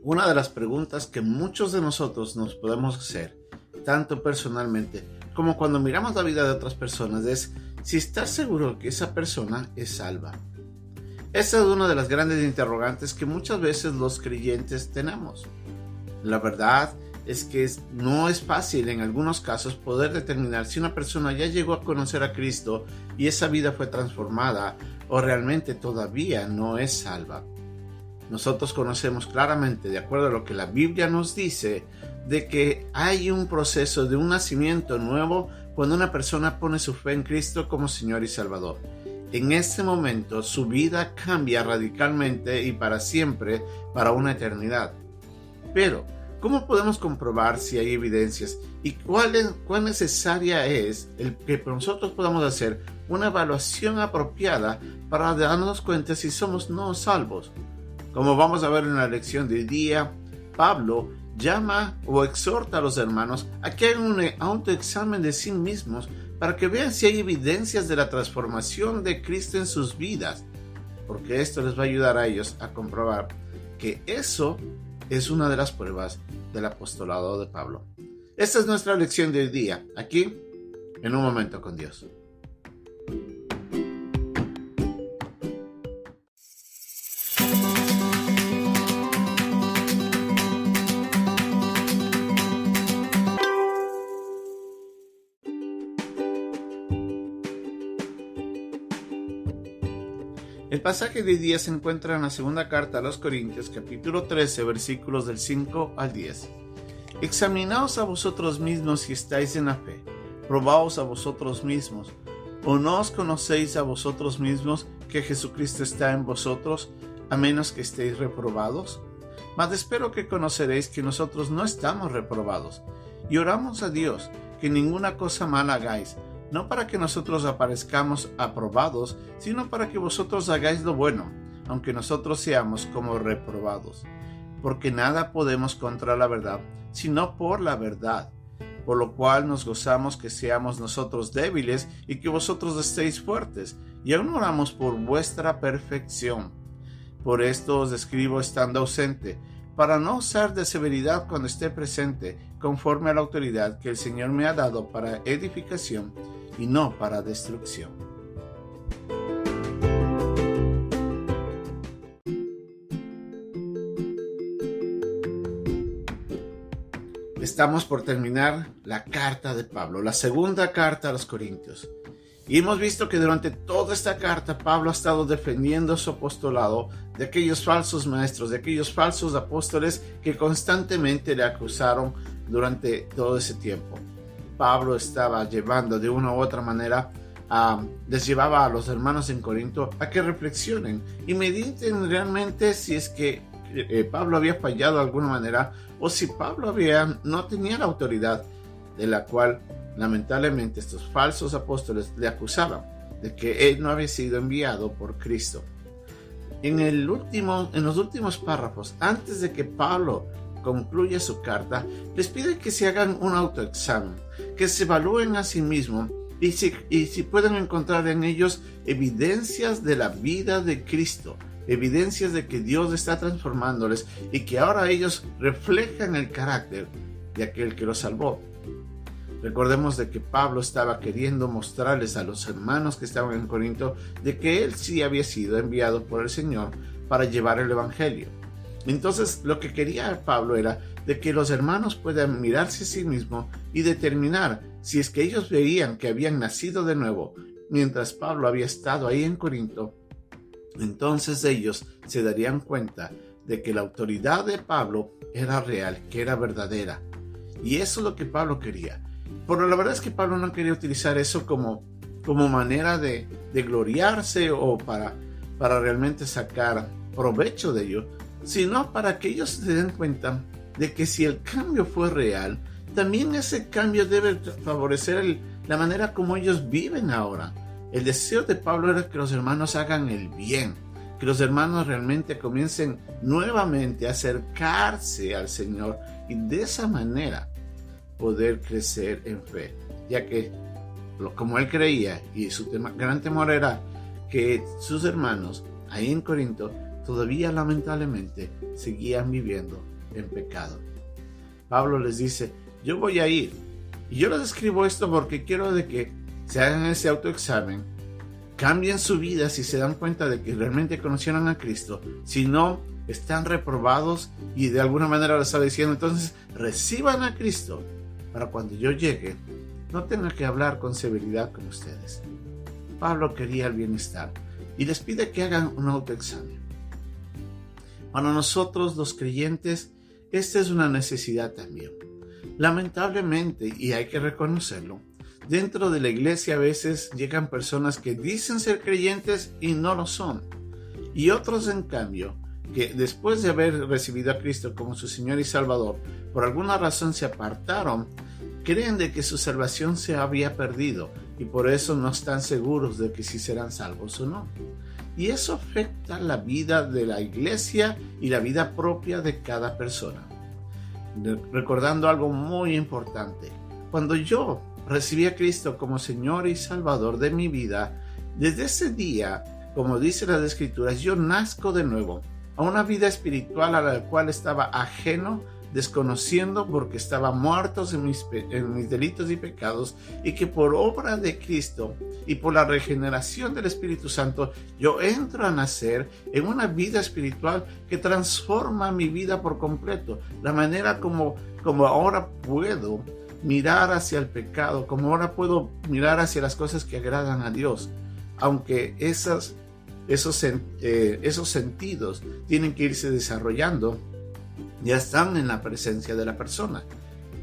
Una de las preguntas que muchos de nosotros nos podemos hacer, tanto personalmente como cuando miramos la vida de otras personas, es si estás seguro que esa persona es salva. Esa es una de las grandes interrogantes que muchas veces los creyentes tenemos. La verdad es que no es fácil en algunos casos poder determinar si una persona ya llegó a conocer a Cristo y esa vida fue transformada o realmente todavía no es salva. Nosotros conocemos claramente, de acuerdo a lo que la Biblia nos dice, de que hay un proceso de un nacimiento nuevo cuando una persona pone su fe en Cristo como Señor y Salvador. En ese momento su vida cambia radicalmente y para siempre, para una eternidad. Pero, ¿cómo podemos comprobar si hay evidencias y cuán necesaria es el que nosotros podamos hacer una evaluación apropiada para darnos cuenta si somos no salvos? Como vamos a ver en la lección de hoy día, Pablo llama o exhorta a los hermanos a que hagan un autoexamen de sí mismos para que vean si hay evidencias de la transformación de Cristo en sus vidas, porque esto les va a ayudar a ellos a comprobar que eso es una de las pruebas del apostolado de Pablo. Esta es nuestra lección de hoy día, aquí en Un Momento con Dios. El pasaje de hoy día se encuentra en la segunda carta a los Corintios, capítulo 13, versículos del 5 al 10. Examinaos a vosotros mismos si estáis en la fe, probaos a vosotros mismos, ¿o no os conocéis a vosotros mismos que Jesucristo está en vosotros, a menos que estéis reprobados? Mas espero que conoceréis que nosotros no estamos reprobados, y oramos a Dios que ninguna cosa mala hagáis, no para que nosotros aparezcamos aprobados, sino para que vosotros hagáis lo bueno, aunque nosotros seamos como reprobados. Porque nada podemos contra la verdad, sino por la verdad. Por lo cual nos gozamos que seamos nosotros débiles y que vosotros estéis fuertes, y aún oramos por vuestra perfección. Por esto os escribo estando ausente, para no usar de severidad cuando esté presente, conforme a la autoridad que el Señor me ha dado para edificación y no para destrucción. Estamos por terminar la carta de Pablo, la segunda carta a los Corintios. Y hemos visto que durante toda esta carta Pablo ha estado defendiendo su apostolado de aquellos falsos maestros, de aquellos falsos apóstoles que constantemente le acusaron durante todo ese tiempo. Pablo estaba llevando de una u otra manera, les llevaba a los hermanos en Corinto a que reflexionen y mediten realmente si es que Pablo había fallado de alguna manera o si Pablo no tenía la autoridad de la cual lamentablemente estos falsos apóstoles le acusaban de que él no había sido enviado por Cristo. En los últimos párrafos, antes de que Pablo concluya su carta, les pide que se hagan un autoexamen, que se evalúen a sí mismos y si pueden encontrar en ellos evidencias de la vida de Cristo, evidencias de que Dios está transformándoles y que ahora ellos reflejan el carácter de aquel que los salvó. Recordemos de que Pablo estaba queriendo mostrarles a los hermanos que estaban en Corinto de que él sí había sido enviado por el Señor para llevar el Evangelio. Entonces lo que quería Pablo era de que los hermanos puedan mirarse a sí mismos y determinar si es que ellos veían que habían nacido de nuevo mientras Pablo había estado ahí en Corinto. Entonces ellos se darían cuenta de que la autoridad de Pablo era real, que era verdadera. Y eso es lo que Pablo quería. Pero la verdad es que Pablo no quería utilizar eso como manera de gloriarse o para realmente sacar provecho de ello, sino para que ellos se den cuenta de que si el cambio fue real, también ese cambio debe favorecer la manera como ellos viven ahora. El deseo de Pablo era que los hermanos hagan el bien, que los hermanos realmente comiencen nuevamente a acercarse al Señor y de esa manera poder crecer en fe, ya que como él creía y su gran temor era que sus hermanos ahí en Corinto todavía lamentablemente seguían viviendo en pecado. Pablo les dice, yo voy a ir. Y yo les escribo esto porque quiero de que se hagan ese autoexamen, cambien su vida si se dan cuenta de que realmente conocieron a Cristo. Si no, están reprobados y de alguna manera les está diciendo, entonces reciban a Cristo para cuando yo llegue no tenga que hablar con severidad con ustedes. Pablo quería el bienestar y les pide que hagan un autoexamen. Para nosotros los creyentes, esta es una necesidad también. Lamentablemente, y hay que reconocerlo, dentro de la iglesia a veces llegan personas que dicen ser creyentes y no lo son. Y otros, en cambio, que después de haber recibido a Cristo como su Señor y Salvador, por alguna razón se apartaron, creen de que su salvación se había perdido y por eso no están seguros de que si serán salvos o no. Y eso afecta la vida de la iglesia y la vida propia de cada persona. Recordando algo muy importante, cuando yo recibí a Cristo como Señor y Salvador de mi vida, desde ese día, como dice las Escrituras, yo nazco de nuevo a una vida espiritual a la cual estaba ajeno, desconociendo porque estaba muerto en mis delitos y pecados, y que por obra de Cristo y por la regeneración del Espíritu Santo yo entro a nacer en una vida espiritual que transforma mi vida por completo, la manera como ahora puedo mirar hacia el pecado, como ahora puedo mirar hacia las cosas que agradan a Dios, aunque esos sentidos tienen que irse desarrollando, ya están en la presencia de la persona.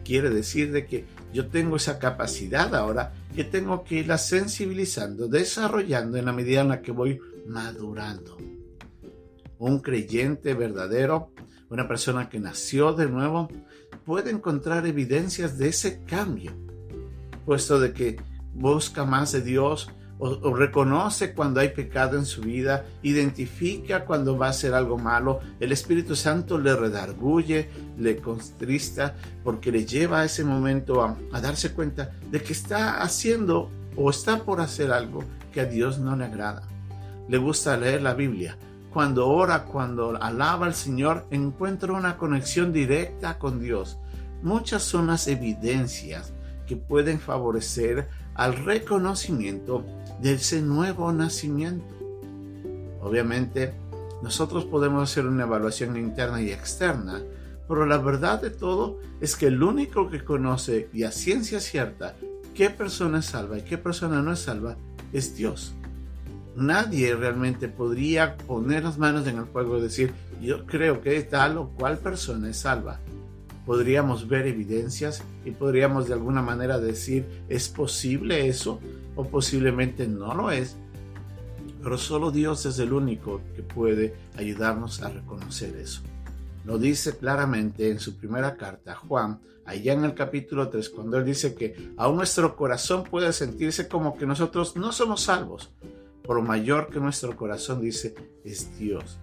Quiere decir de que yo tengo esa capacidad ahora que tengo que irla sensibilizando, desarrollando en la medida en la que voy madurando. Un creyente verdadero, una persona que nació de nuevo, puede encontrar evidencias de ese cambio, puesto de que busca más de Dios, o reconoce cuando hay pecado en su vida, identifica cuando va a hacer algo malo. El Espíritu Santo le redarguye, le contrista, porque le lleva a ese momento a darse cuenta de que está haciendo o está por hacer algo que a Dios no le agrada. Le gusta leer la Biblia. Cuando ora, cuando alaba al Señor, encuentra una conexión directa con Dios. Muchas son las evidencias que pueden favorecer al reconocimiento de ese nuevo nacimiento. Obviamente, nosotros podemos hacer una evaluación interna y externa, pero la verdad de todo es que el único que conoce y a ciencia cierta qué persona es salva y qué persona no es salva es Dios. Nadie realmente podría poner las manos en el fuego y decir, yo creo que tal o cual persona es salva. Podríamos ver evidencias y podríamos de alguna manera decir, ¿es posible eso? O posiblemente no lo es. Pero solo Dios es el único que puede ayudarnos a reconocer eso. Lo dice claramente en su primera carta a Juan, allá en el capítulo 3, cuando él dice que aún nuestro corazón puede sentirse como que nosotros no somos salvos. Por mayor que nuestro corazón, dice, es Dios.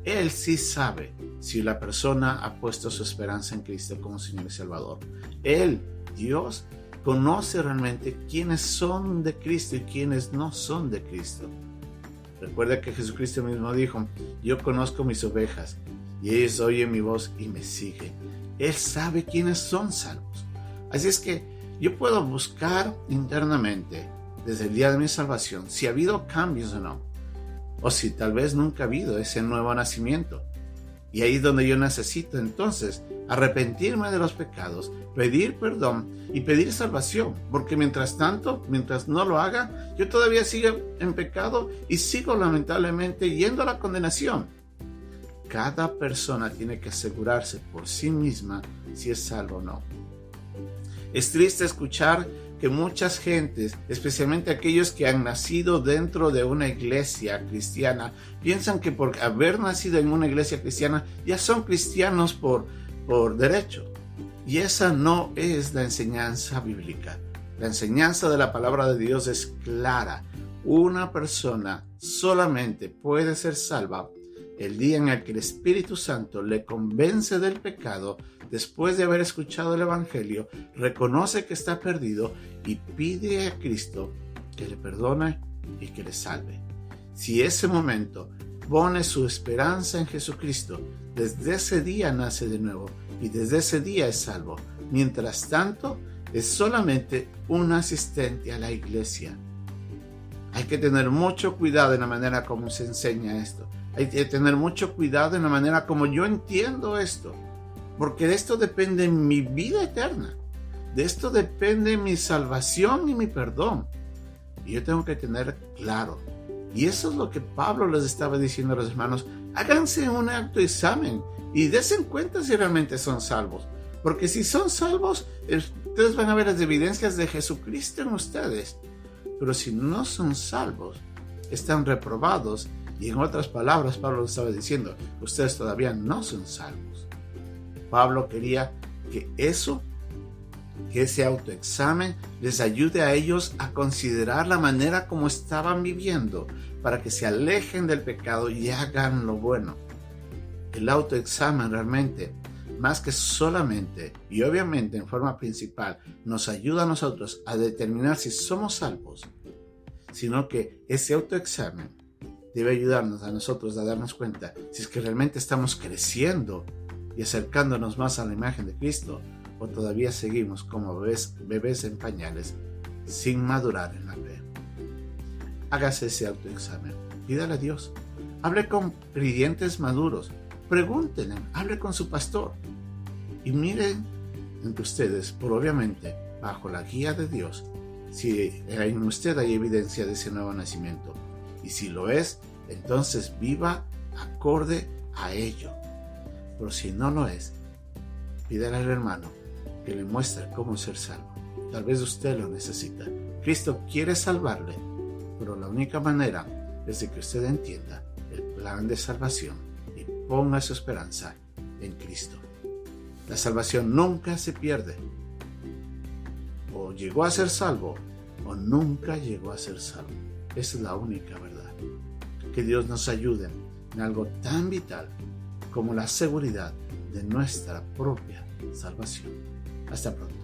Él sí sabe si la persona ha puesto su esperanza en Cristo como Señor y Salvador. Él, Dios, conoce realmente quiénes son de Cristo y quiénes no son de Cristo. Recuerda que Jesucristo mismo dijo, yo conozco mis ovejas y ellos oyen mi voz y me siguen. Él sabe quiénes son salvos. Así es que yo puedo buscar internamente desde el día de mi salvación si ha habido cambios o no. O si tal vez nunca ha habido ese nuevo nacimiento. Y ahí es donde yo necesito entonces arrepentirme de los pecados, pedir perdón y pedir salvación. Porque mientras tanto, mientras no lo haga, yo todavía sigo en pecado y sigo lamentablemente yendo a la condenación. Cada persona tiene que asegurarse por sí misma si es salvo o no. Es triste escuchar que muchas gentes, especialmente aquellos que han nacido dentro de una iglesia cristiana, piensan que por haber nacido en una iglesia cristiana ya son cristianos por derecho. Y esa no es la enseñanza bíblica. La enseñanza de la palabra de Dios es clara. Una persona solamente puede ser salva el día en el que el Espíritu Santo le convence del pecado, después de haber escuchado el Evangelio, reconoce que está perdido y pide a Cristo que le perdone y que le salve. Si ese momento pone su esperanza en Jesucristo, desde ese día nace de nuevo y desde ese día es salvo. Mientras tanto, es solamente un asistente a la iglesia. Hay que tener mucho cuidado en la manera como se enseña esto. Hay que tener mucho cuidado en la manera como yo entiendo esto, porque de esto depende mi vida eterna. De esto depende mi salvación y mi perdón. Y yo tengo que tener claro. Y eso es lo que Pablo les estaba diciendo a los hermanos. Háganse un autoexamen y dense cuenta si realmente son salvos. Porque si son salvos, ustedes van a ver las evidencias de Jesucristo en ustedes. Pero si no son salvos, están reprobados. Y en otras palabras, Pablo les estaba diciendo, ustedes todavía no son salvos. Pablo quería que ese autoexamen les ayude a ellos a considerar la manera como estaban viviendo para que se alejen del pecado y hagan lo bueno. El autoexamen realmente, más que solamente y obviamente en forma principal, nos ayuda a nosotros a determinar si somos salvos, sino que ese autoexamen debe ayudarnos a nosotros a darnos cuenta si es que realmente estamos creciendo y acercándonos más a la imagen de Cristo, o todavía seguimos como bebés en pañales, sin madurar en la fe. Hágase ese autoexamen, pídale a Dios, hable con creyentes maduros, pregúntenle, hable con su pastor y miren entre ustedes, por obviamente, bajo la guía de Dios, si en usted hay evidencia de ese nuevo nacimiento. Y si lo es, entonces viva acorde a ello. Pero si no lo es, pídale al hermano que le muestre cómo ser salvo. Tal vez usted lo necesita. Cristo quiere salvarle, pero la única manera es de que usted entienda el plan de salvación y ponga su esperanza en Cristo. La salvación nunca se pierde. O llegó a ser salvo, o nunca llegó a ser salvo. Esa es la única verdad. Que Dios nos ayude en algo tan vital como la seguridad de nuestra propia salvación. Hasta pronto.